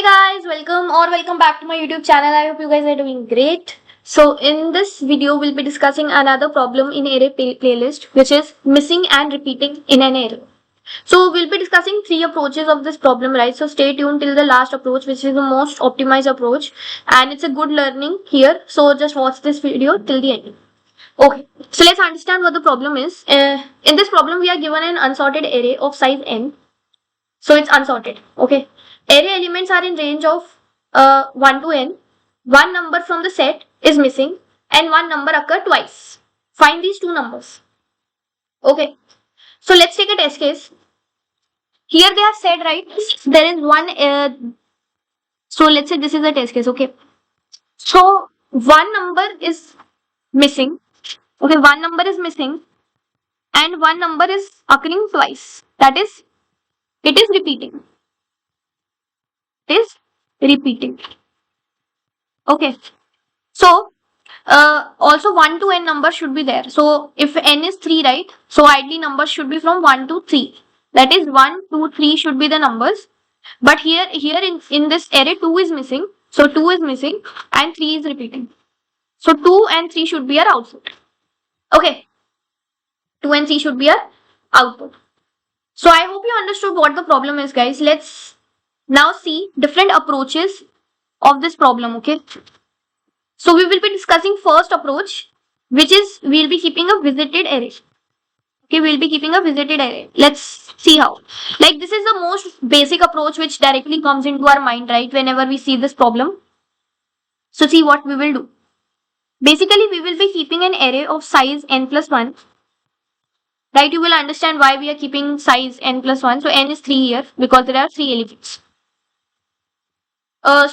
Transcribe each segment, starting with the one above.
guys, welcome back to my YouTube channel. I hope you guys are doing great. So in this video, we'll be discussing another problem in array playlist, which is missing and repeating in an array. So we'll be discussing three approaches of this problem, right? So stay tuned till the last approach, which is the most optimized approach, and it's a good learning here. So just watch this video till the end. Okay, so let's understand what the problem is. In this problem, we are given an unsorted array of size n. So it's unsorted. Okay. Array elements are in range of 1 to n. One number from the set is missing and one number occur twice. Find these two numbers. Okay. So let's take a test case. Here they have said, right, there is one. So let's say this is a test case. Okay. So one number is missing. Okay. One number is missing and one number is occurring twice. That is, it is repeating. Okay. So also 1 to n numbers should be there. So if n is 3, right? So ideally numbers should be from 1 to 3. That is 1, 2, 3 should be the numbers. But here in this array 2 is missing. So 2 is missing and 3 is repeating. So 2 and 3 should be our output. Okay. 2 and 3 should be our output. So I hope you understood what the problem is, guys. Let's now see different approaches of this problem. Okay. So we will be discussing first approach, which is we'll be keeping a visited array. Okay, we'll be keeping a visited array. Let's see how. Like this is the most basic approach which directly comes into our mind, right? Whenever we see this problem. So see what we will do. Basically, we will be keeping an array of size n plus 1. Right, you will understand why we are keeping size n plus 1. So n is 3 here because there are 3 elements.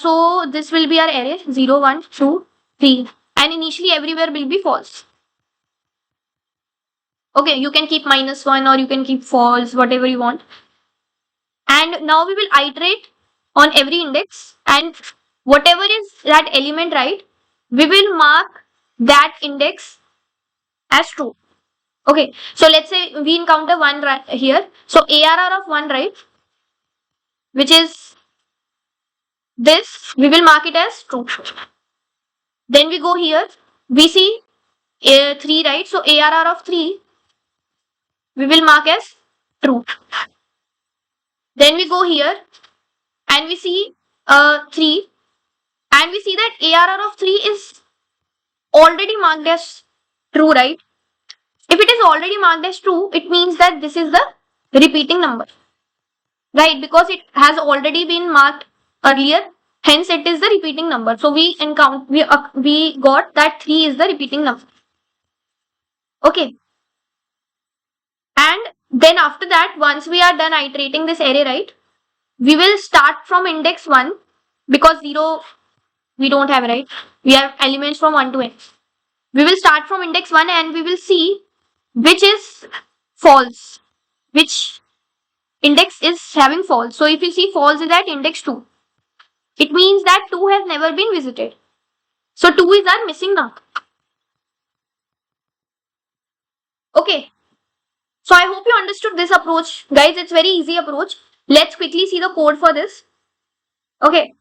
So this will be our array 0, 1, 2, 3 and initially everywhere will be false. Okay, you can keep -1 or you can keep false, whatever you want. And now we will iterate on every index and whatever is that element, right, we will mark that index as true. Okay, so let's say we encounter 1 right here. So ARR of 1, right, which is this, we will mark it as true. Then we go here, we see 3, right? So ARR of 3, we will mark as true. Then we go here and we see 3 and we see that ARR of 3 is already marked as true, right? If it is already marked as true, it means that this is the repeating number, right? Because it has already been marked earlier, hence it is the repeating number. So we got that 3 is the repeating number. Okay. And then after that, once we are done iterating this array, right, we will start from index 1 because 0 we don't have, right? We have elements from 1 to n. We will start from index 1 and we will see which is false, which index is having false. So if you see false is at index 2, it means that 2 has never been visited. So 2 is our missing number. Okay. So I hope you understood this approach. Guys, it's very easy approach. Let's quickly see the code for this. Okay.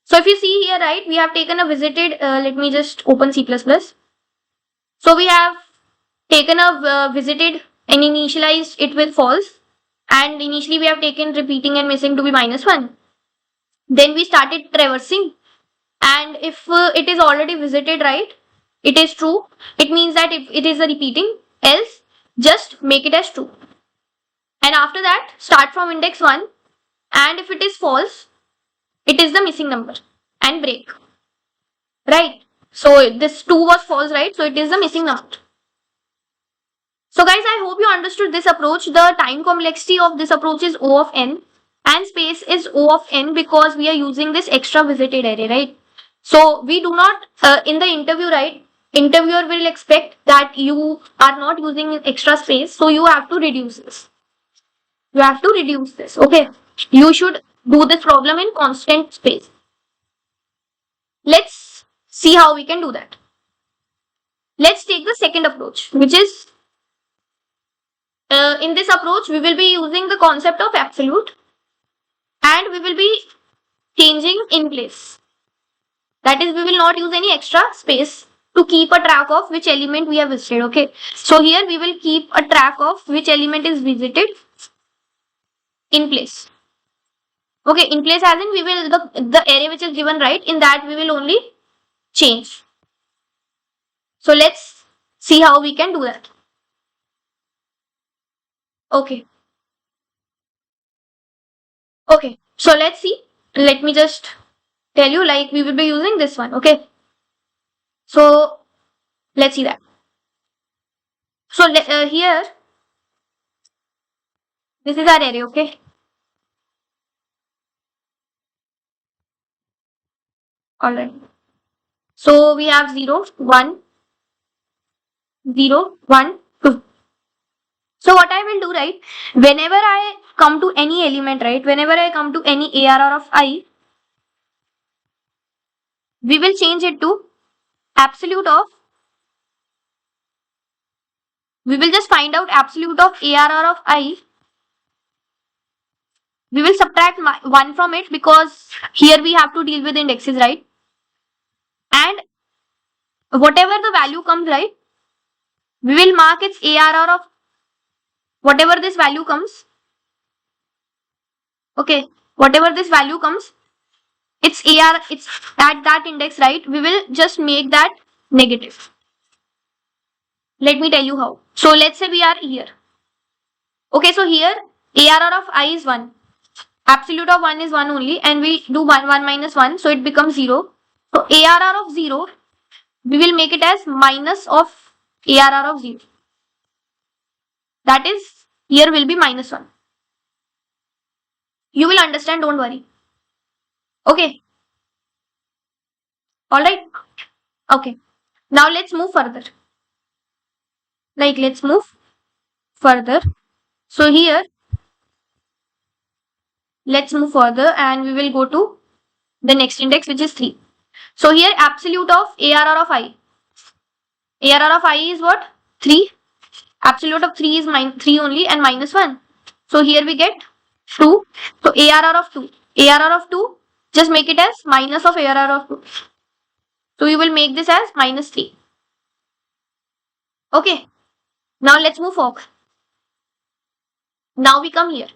So if you see here, right, we have taken a visited, let me just open C++. So we have taken a visited and initialized it with false. And initially we have taken repeating and missing to be -1. Then we started traversing. And if it is already visited, right, it is true. It means that if it is a repeating, else just make it as true. And after that, start from index 1. And if it is false, it is the missing number and break. Right. So this 2 was false, right? So it is the missing number. So guys, I hope you understood this approach. The time complexity of this approach is O of n and space is O of n because we are using this extra visited array, right? So we do not, in the interview, right, interviewer will expect that you are not using extra space. So you have to reduce this. You have to reduce this. Okay. You should do this problem in constant space. Let's see how we can do that. Let's take the second approach, which is in this approach, we will be using the concept of absolute and we will be changing in place. That is, we will not use any extra space to keep a track of which element we have visited. Okay. So here we will keep a track of which element is visited in place. Okay, in place as in we will, the array which is given, right, in that we will only change. So let's see how we can do that. Okay. Okay. So let's see. Let me just tell you, like, we will be using this one. Okay. So let's see that. So here, this is our array. Okay. Alright. So we have 0, 1, 0, 1, 2. So what I will do, right, whenever I come to any element, right, whenever I come to any ARR of I, we will change it to absolute of, we will just find out absolute of ARR of I. We will subtract 1 from it because here we have to deal with indexes, right? And whatever the value comes, right, we will mark its ARR of whatever this value comes. Okay, whatever this value comes, it's it's at that index, right? We will just make that negative. Let me tell you how. So let's say we are here. Okay, so here ARR of I is 1. Absolute of 1 is 1 only, and we do 1 minus 1, so it becomes 0. So ARR of 0, we will make it as minus of ARR of 0. That is, here will be minus 1. You will understand, don't worry. Okay. Alright. Okay. Now let's move further. Like, let's move further. So here, let's move further and we will go to the next index, which is 3. So here, absolute of ARR of I. ARR of I is what? 3. Absolute of 3 is 3 only and minus 1. So here we get 2. So ARR of 2. ARR of 2, just make it as minus of ARR of 2. So you will make this as minus 3. Okay. Now let's move forward. Now we come here.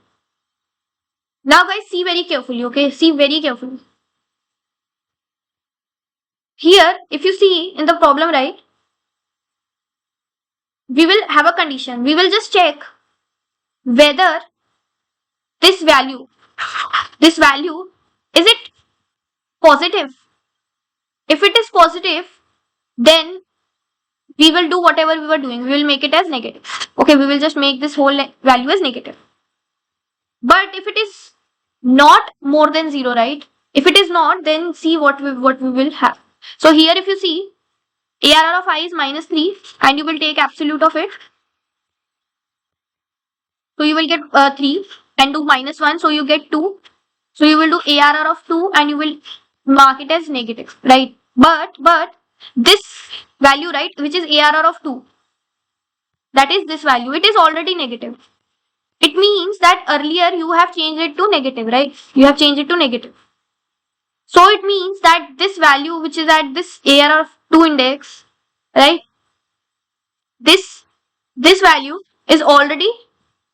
Now guys, see very carefully, okay? See very carefully. Here, if you see in the problem, right, we will have a condition. We will just check whether this value, is it positive? If it is positive, then we will do whatever we were doing. We will make it as negative. Okay, we will just make this whole value as negative. But if it is not more than 0, right? If it is not, then see what we will have. So here, if you see, ARR of I is minus 3 and you will take absolute of it. So you will get 3 and do minus 1. So you get 2. So you will do ARR of 2 and you will mark it as negative, right? But this value, right, which is ARR of 2, that is this value, it is already negative. It means that earlier you have changed it to negative, right? You have changed it to negative. So it means that this value which is at this ARR of 2 index, right? This value is already,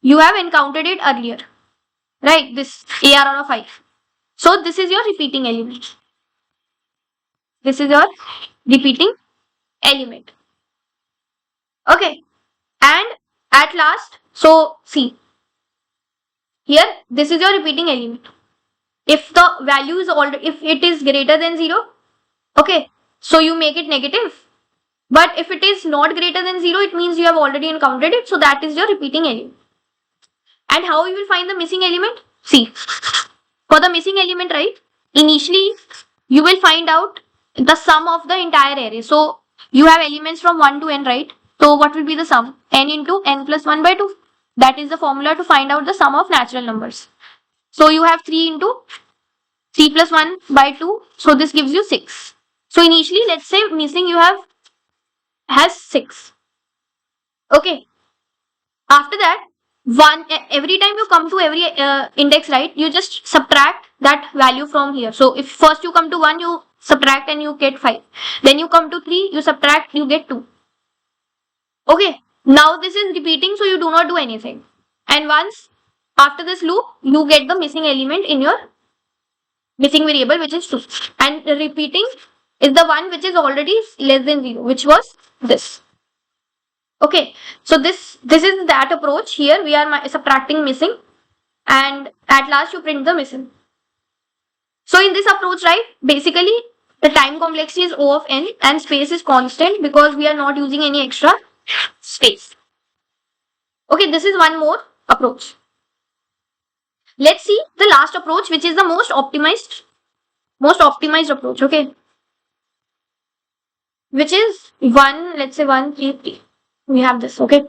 you have encountered it earlier, right? This ARR of 5. So this is your repeating element. This is your repeating element. Okay. And at last, so see, here this is your repeating element. If the value is already, if it is greater than 0, okay, so you make it negative. But if it is not greater than 0, it means you have already encountered it. So that is your repeating element. And how you will find the missing element? See, for the missing element, right, initially you will find out the sum of the entire array. So you have elements from 1 to n, right? So what will be the sum? N into n plus 1 by 2. That is the formula to find out the sum of natural numbers. So you have 3 into 3 plus 1 by 2. So this gives you 6. So initially, let's say missing you has 6. Okay. After that, every time you come to every index, right, you just subtract that value from here. So if first you come to 1, you subtract and you get 5. Then you come to 3, you subtract, you get 2. Okay, now this is repeating, so you do not do anything. And once after this loop, you get the missing element in your missing variable, which is 2. And repeating is the one which is already less than 0, which was this. Okay, so this is that approach. Here we are subtracting missing, and at last you print the missing. So in this approach, right, basically the time complexity is O of n and space is constant because we are not using any extra space. Okay, this is one more approach. Let's see the last approach, which is the most optimized approach. Okay, which is 1, let's say 1, 3, 3. We have this. Okay,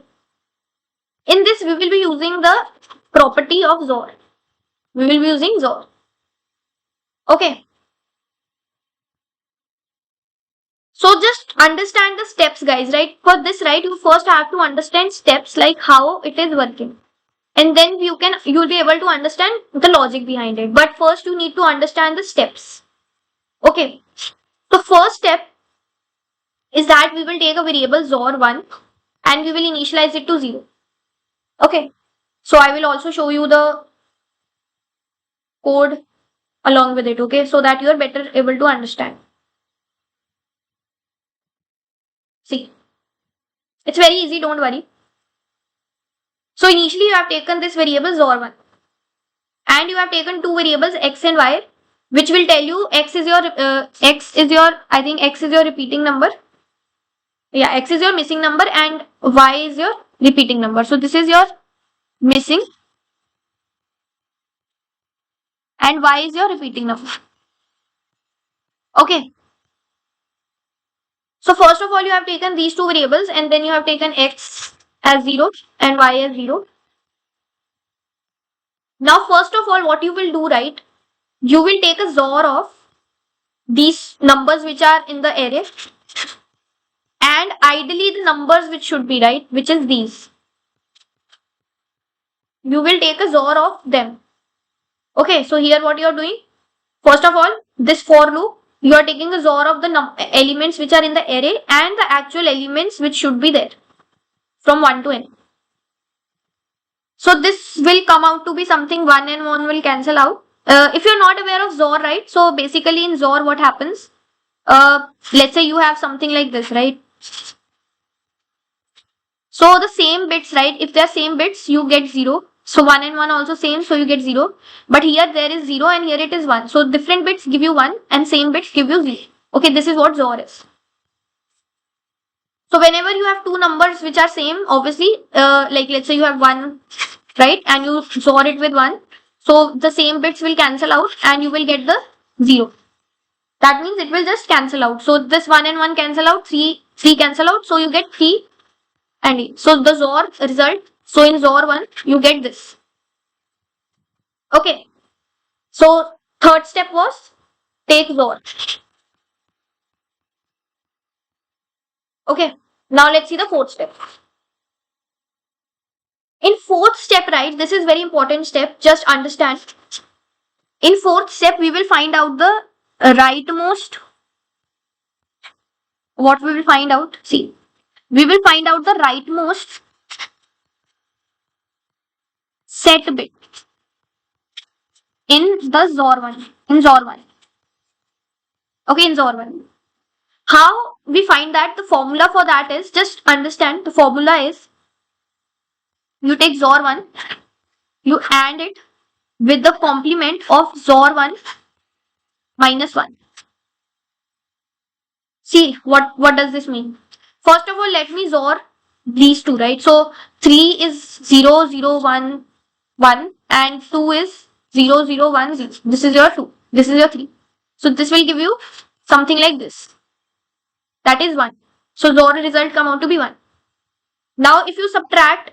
in this we will be using the property of XOR. We will be using XOR. Okay, so just understand the steps, guys, right? For this, right, you first have to understand steps, like how it is working, and then you'll be able to understand the logic behind it. But first you need to understand the steps. Okay, so first step is that we will take a variable XOR1 and we will initialize it to 0. Okay, so I will also show you the code along with it, okay, so that you are better able to understand. See, it's very easy, don't worry. So initially you have taken this variable XOR1 and you have taken two variables x and y, which will tell you x is your repeating number. Yeah, x is your missing number and y is your repeating number. So this is your missing and y is your repeating number. Okay, so first of all you have taken these two variables and then you have taken x as 0 and y as 0. Now first of all what you will do, right, you will take a XOR of these numbers which are in the array and ideally the numbers which should be, right, which is these. You will take a XOR of them. Okay, so here what you are doing, first of all, this for loop, you are taking a XOR of the elements which are in the array and the actual elements which should be there from 1 to n. So this will come out to be something 1 and 1 will cancel out. If you're not aware of XOR, right, so basically in XOR what happens, let's say you have something like this, right. So the same bits, right, if they are same bits, you get 0. So 1 and 1 also same, so you get 0. But here there is 0 and here it is 1. So different bits give you 1 and same bits give you 0. Okay, this is what XOR is. So whenever you have two numbers which are same, obviously, like let's say you have 1, right, and you XOR it with 1. So the same bits will cancel out and you will get the 0. That means it will just cancel out. So this 1 and 1 cancel out, 3 cancel out. So you get 3 and 8. So the XOR result, so in XOR1 you get this. Okay, so third step was take XOR. Okay, now let's see the fourth step. In fourth step, right, this is very important step, just understand. In fourth step we will find out the rightmost, what we will find out, see, we will find out the rightmost set bit in the XOR1, okay, in XOR1. How we find that? The formula for that is, just understand, the formula is, you take XOR1, you AND it with the complement of XOR1 minus 1. See, what does this mean? First of all, let me XOR these two, right? So 3 is 0, 0, 1, 1 and 2 is 0, 0, 1, 0. This is your 2. This is your 3. So this will give you something like this. That is 1. So XOR result come out to be 1. Now if you subtract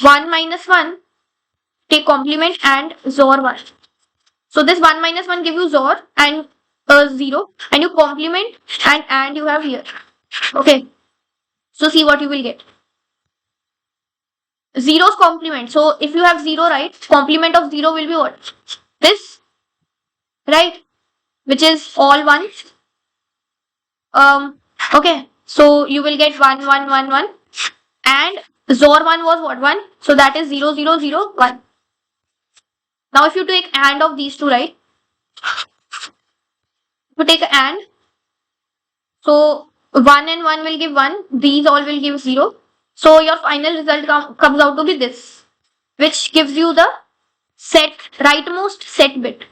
1 minus 1, take complement and XOR 1. So this 1 minus 1 give you XOR and 0 and you complement and you have here. Okay. So see what you will get. zero's complement. So if you have 0, right, complement of 0 will be what? This, right? Which is all ones. Okay. So you will get 1, 1, 1, 1. And XOR 1 was what? 1. So that is 0, 0, 0, 1. Now if you take AND of these two, right? If you take AND, so 1 and 1 will give 1. These all will give 0. So your final result comes out to be this, which gives you the rightmost set bit,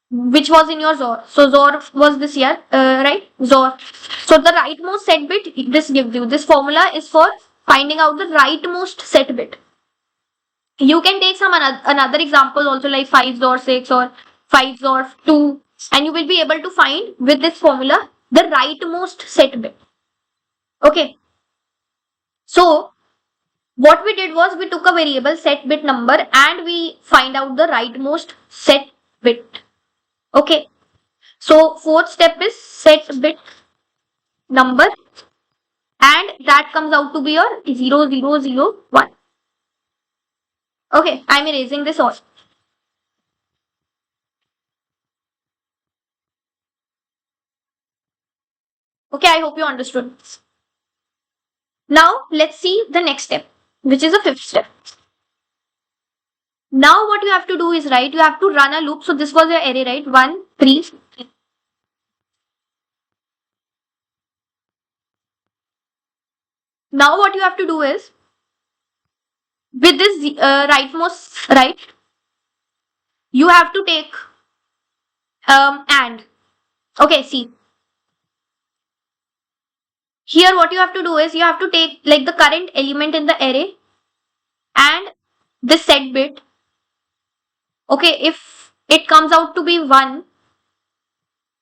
which was in your XOR. So XOR was this here, right? XOR. So the rightmost set bit, this gives you. This formula is for finding out the rightmost set bit. You can take some another example also, like 5 XOR 6 or 5 XOR 2, and you will be able to find with this formula the rightmost set bit. Okay. So what we did was we took a variable set bit number and we find out the rightmost set bit. Okay. So fourth step is set bit number, and that comes out to be your 0, 0, 0, 1. Okay, I'm erasing this all. Okay, I hope you understood. Now let's see the next step, which is the fifth step. Now what you have to do is, right, you have to run a loop. So this was your array, right? 1, 3. Now what you have to do is, with this rightmost, right, you have to take AND. Okay, see. Here what you have to do is, you have to take like the current element in the array and the set bit. Okay, if it comes out to be 1,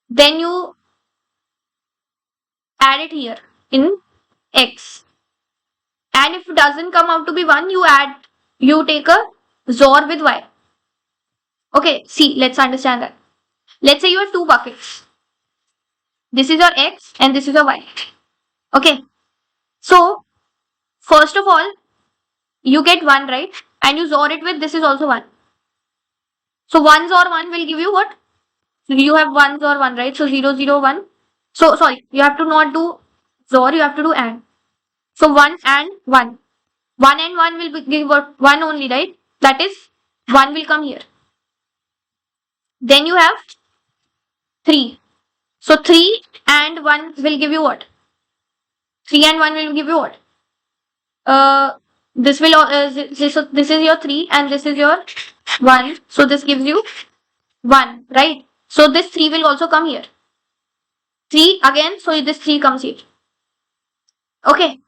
then you add it here in X. And if it doesn't come out to be 1, you take a XOR with Y. Okay, see, let's understand that. Let's say you have two buckets. This is your X and this is your Y. Okay. So, first of all, you get 1, right? And you XOR it with this is also 1. So 1 XOR 1 will give you what? You have 1 XOR 1, right? So 0, 0, 1. So sorry, you have to not do XOR, you have to do AND. So 1 and 1. 1 and 1 will give what? 1 only, right? That is 1 will come here. Then you have 3. So 3 and 1 will give you what? 3 and 1 will give you what? This is your 3 and this is your 1. So this gives you 1, right? So this 3 will also come here. 3 again, so this 3 comes here. Okay.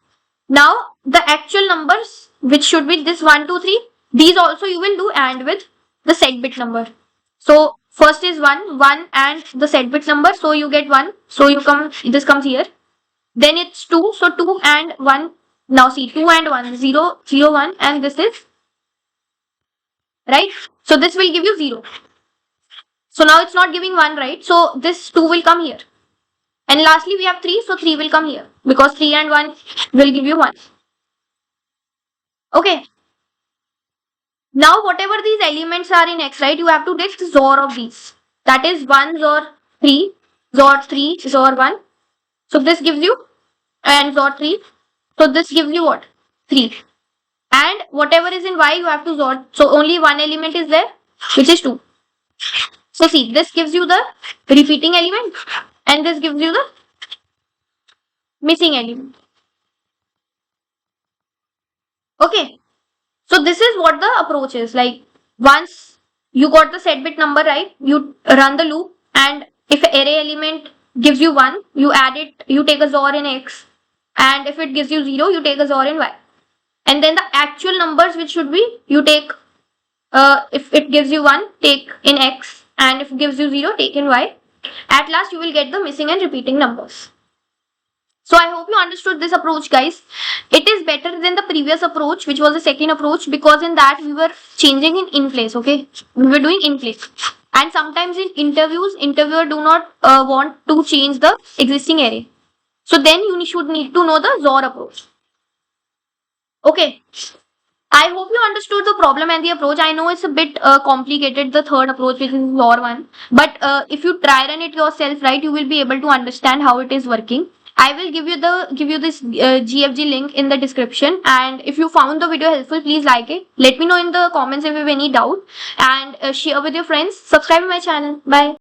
Now the actual numbers, which should be this 1, 2, 3, these also you will do AND with the set bit number. So first is 1, 1 and the set bit number, so you get 1. So this comes here. Then it's 2, so 2 and 1. Now see, 2 and 1, 0, 0, 1, and this is, right? So this will give you 0. So now it's not giving 1, right? So this 2 will come here. And lastly we have 3, so 3 will come here, because 3 and 1 will give you 1. Okay. Now whatever these elements are in X, right, you have to take XOR of these. That is 1 XOR 3, XOR 3, XOR 1. So this gives you, and XOR 3. So this gives you what? 3. And whatever is in Y, you have to XOR. So only one element is there, which is 2. So see, this gives you the repeating element and this gives you the missing element. Okay. So this is what the approach is. Like, once you got the set bit number, right, you run the loop, and if array element gives you 1, you add it, you take a XOR in X, and if it gives you 0, you take a XOR in Y. And then the actual numbers, which should be, you take, if it gives you 1, take in X, and if it gives you 0, take in Y. At last you will get the missing and repeating numbers. So I hope you understood this approach, guys. It is better than the previous approach, which was the second approach, because in that we were changing in place, okay? We were doing in place. And sometimes in interviews, interviewer do not want to change the existing array. So then you should need to know the XOR approach. Okay. I hope you understood the problem and the approach. I know it's a bit complicated, the third approach, which is your one. But if you try run it yourself, right, you will be able to understand how it is working. I will give you this GFG link in the description. And if you found the video helpful, please like it. Let me know in the comments if you have any doubt, and share with your friends. Subscribe to my channel. Bye.